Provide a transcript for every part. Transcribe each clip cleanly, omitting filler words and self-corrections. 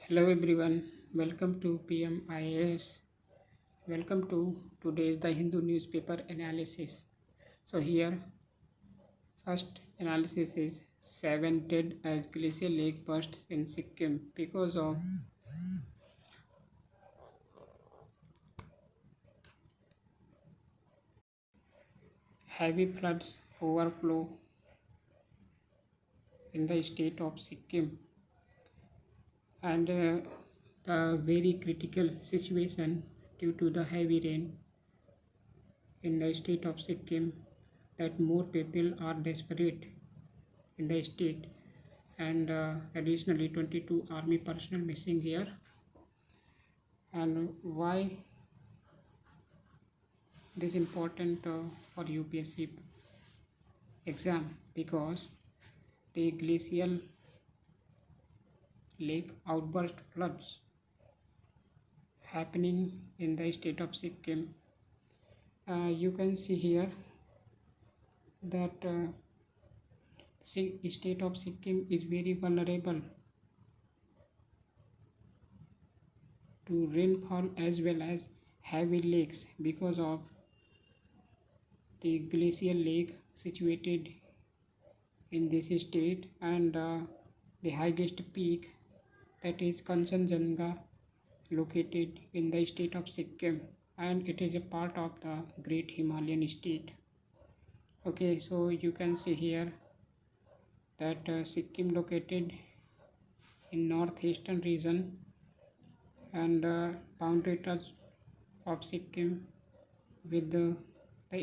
Hello everyone, welcome to PMIAS. Welcome to today's The Hindu newspaper analysis. So here, first analysis is 7 dead as glacier lake bursts in Sikkim because of heavy floods overflow in the state of Sikkim and a very critical situation due to the heavy rain in the state of Sikkim that more people are desperate in the state and additionally 22 army personnel missing here. And why this important for UPSC exam? Because the glacial lake outburst floods happening in the state of Sikkim. You can see here that state of Sikkim is very vulnerable to rainfall as well as heavy lakes because of the glacial lake situated in this state and the highest peak, that is Kanchenjunga, located in the state of Sikkim, and it is a part of the Great Himalayan state. Okay, so you can see here that Sikkim located in northeastern region and boundary touch of Sikkim with the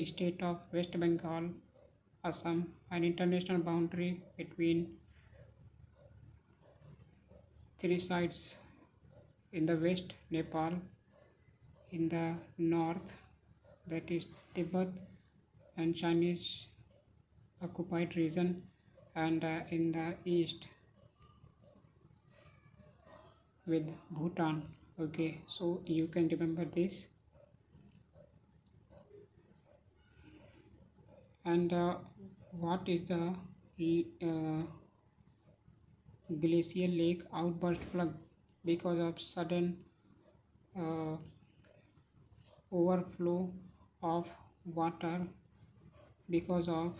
state of West Bengal, Assam, an international boundary between three sides: in the west Nepal, in the north that is Tibet and Chinese occupied region, and in the east with Bhutan. Okay, so you can remember this. And what is the glacial lake outburst flood? Because of sudden uh, overflow of water because of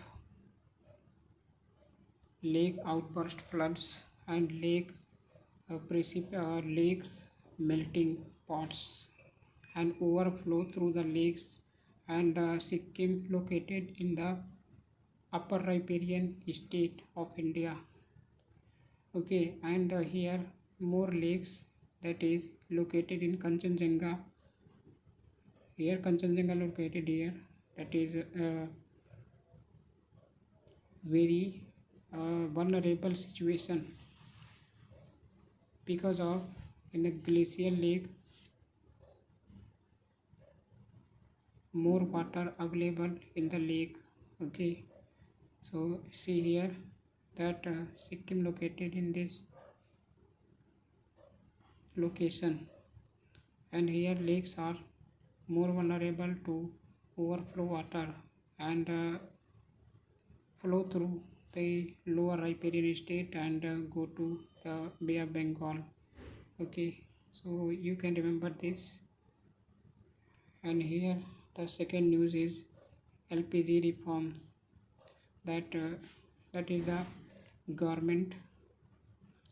lake outburst floods and lakes melting pots and overflow through the lakes and Sikkim located in the upper riparian state of India. Okay, and here more lakes that is located in Kanchenjunga. Here Kanchenjunga located here, that is very vulnerable situation because of in a glacial lake more water available in the lake. Okay, so see here that Sikkim located in this location, and here lakes are more vulnerable to overflow water and flow through the lower riparian state and go to the Bay of Bengal. Okay, so you can remember this. And here the second news is LPG reforms, that that is the government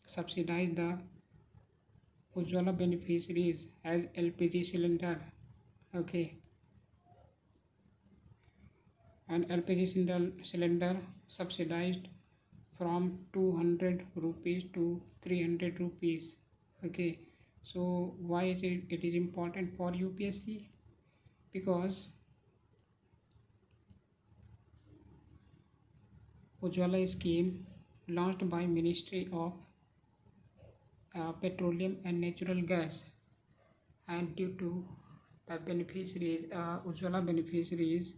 subsidize the Ujjwala beneficiaries as LPG cylinder. Okay, and LPG cylinder subsidized from 200 rupees to 300 rupees. Okay, so why is it is important for UPSC? Because Ujjwala scheme launched by Ministry of Petroleum and Natural Gas, and due to the beneficiaries, Ujjwala beneficiaries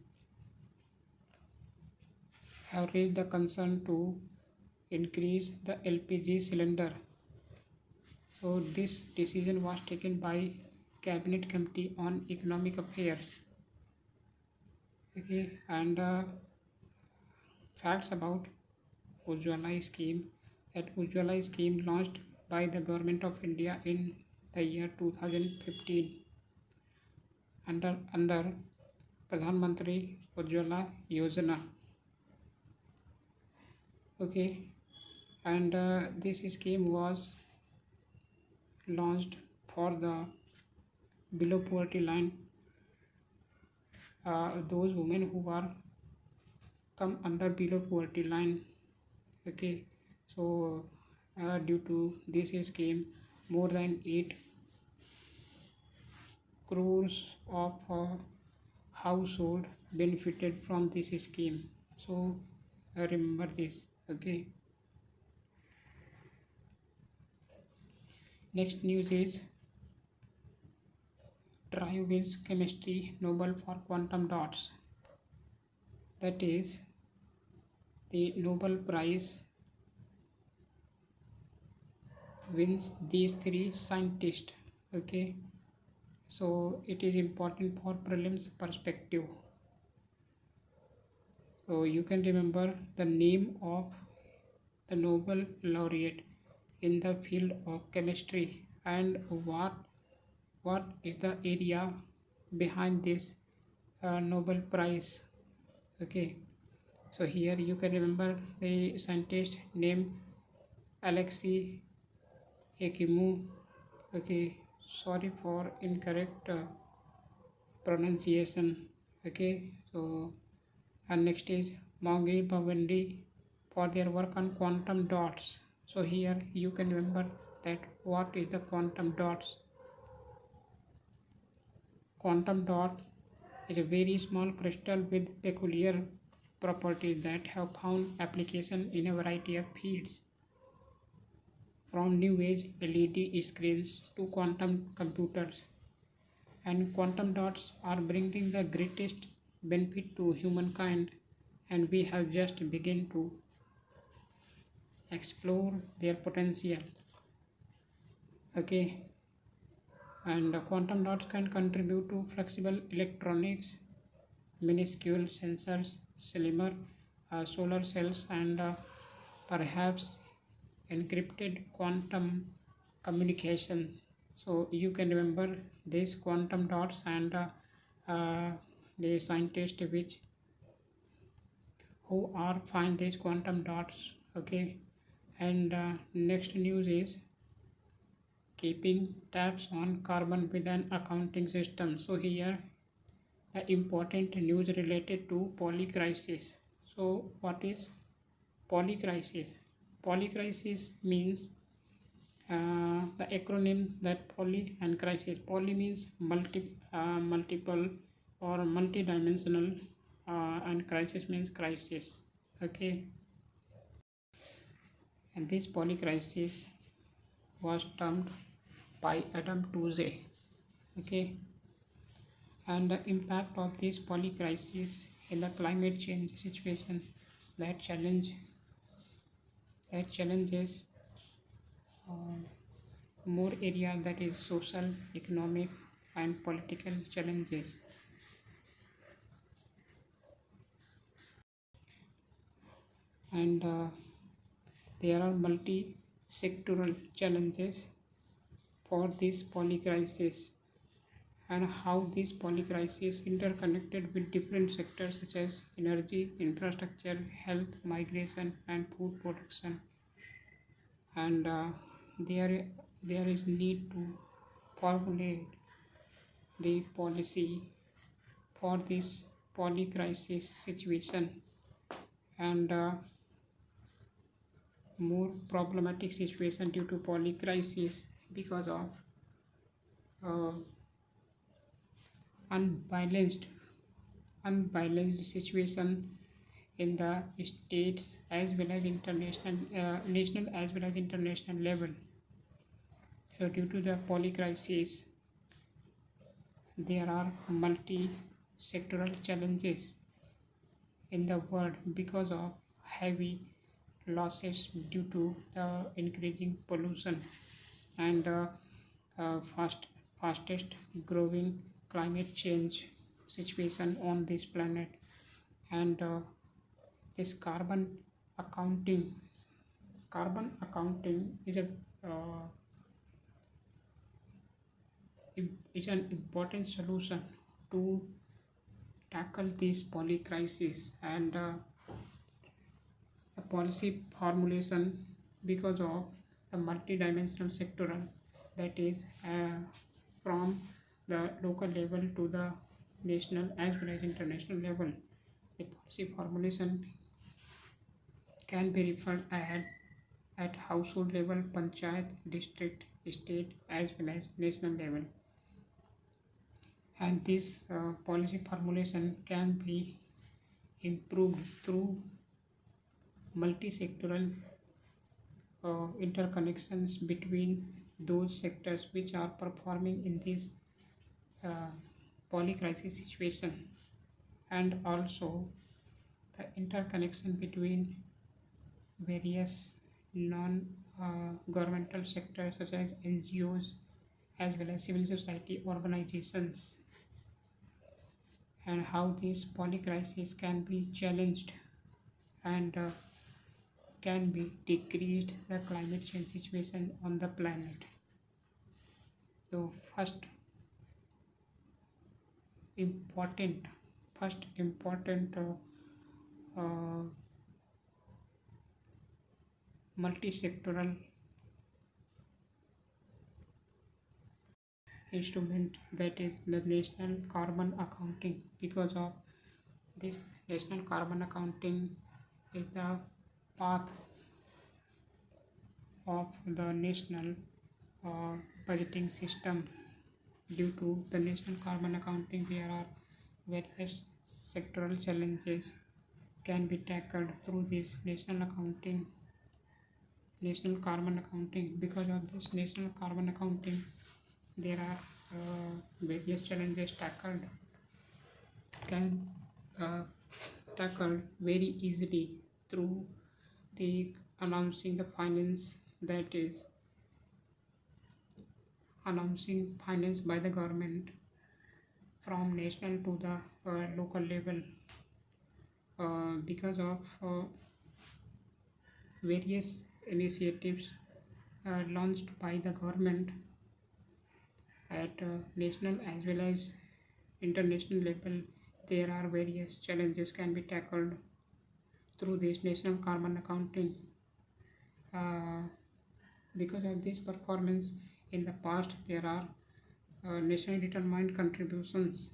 have raised the concern to increase the LPG cylinder. So this decision was taken by Cabinet Committee on Economic Affairs. Okay, and facts about Ujjwala scheme. That Ujjwala scheme launched by the government of India in the year 2015 under Pradhan Mantri Ujjwala Yojana. Okay, and this scheme was launched for the below poverty line, those women who are come under below poverty line. Okay, so due to this scheme, more than 8 crores of household benefited from this scheme. So remember this. Okay, next news is try wins chemistry Nobel for quantum dots. That is, the Nobel Prize wins these three scientists. Okay, so it is important for prelims perspective. So you can remember the name of the Nobel laureate in the field of chemistry and what is the area behind this Nobel Prize. Okay, so here you can remember the scientist named Alexei Ekimu. Okay, sorry for incorrect pronunciation. Okay, so and next is Mongi Bhavandi for their work on quantum dots. So here you can remember that what is the quantum dots. Quantum dot is a very small crystal with peculiar properties that have found application in a variety of fields, from new age LED screens to quantum computers. And quantum dots are bringing the greatest benefit to humankind, and we have just begun to explore their potential. Okay, and quantum dots can contribute to flexible electronics, minuscule sensors, slimmer solar cells, and perhaps encrypted quantum communication. So you can remember these quantum dots and the scientists which who are find these quantum dots. Okay, and next news is keeping tabs on carbon with an accounting system. So here the important news related to polycrisis. So what is polycrisis? Polycrisis means the acronym that poly and crisis. Poly means multiple or multidimensional, and crisis means crisis. Okay, and this polycrisis was termed by Adam Tooze. Okay, and the impact of this polycrisis in the climate change situation that challenges more area, that is social, economic, and political challenges. And there are multi-sectoral challenges for this polycrisis, and how this polycrisis interconnected with different sectors such as energy, infrastructure, health, migration, and food production. And there is need to formulate the policy for this polycrisis situation, and more problematic situation due to polycrisis because of uh, unbalanced unbalanced situation in the states as well as international national as well as international level. So due to the polycrisis, there are multi-sectoral challenges in the world because of heavy losses due to the increasing pollution and fastest growing climate change situation on this planet. And this carbon accounting carbon accounting uh, is an important solution to tackle this poly crisis, and a policy formulation because of the multidimensional sectoral, that is from the local level to the national as well as international level. The policy formulation can be referred at household level, panchayat, district, state as well as national level, and this policy formulation can be improved through multi-sectoral interconnections between those sectors which are performing in this uh, polycrisis situation, and also the interconnection between various non governmental sectors such as NGOs as well as civil society organizations, and how this polycrisis can be challenged and can be decreased the climate change situation on the planet. So important first important uh, multi-sectoral instrument, that is the national carbon accounting. Because of this national carbon accounting is the path of the national uh, budgeting system. Due to the national carbon accounting, there are various sectoral challenges can be tackled through this national carbon accounting. Because of this national carbon accounting, there are various challenges can uh, tackled very easily through the announcing the finance, that is announcing finance by the government from national to the local level. Because of various initiatives launched by the government at national as well as international level, there are various challenges can be tackled through this national carbon accounting. Uh, because of this performance in the past, there are nationally determined contributions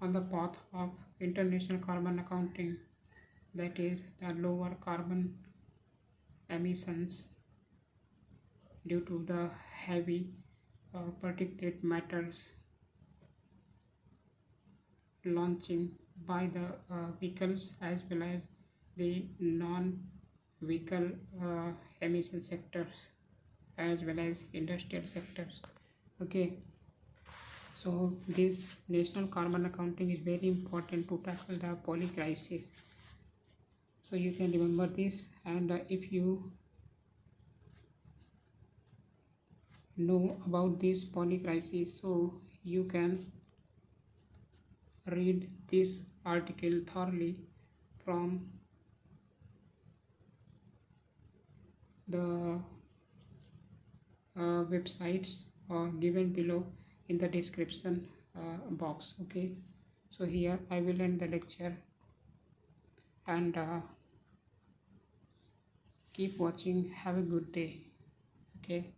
on the path of international carbon accounting, that is the lower carbon emissions due to the heavy particulate matters launching by the vehicles as well as the non-vehicle emission sectors as well as industrial sectors. Okay, so this national carbon accounting is very important to tackle the poly crisis. So you can remember this, and if you know about this poly crisis, so you can read this article thoroughly from the websites given below in the description box. Okay, so here I will end the lecture, and keep watching. Have a good day. Okay.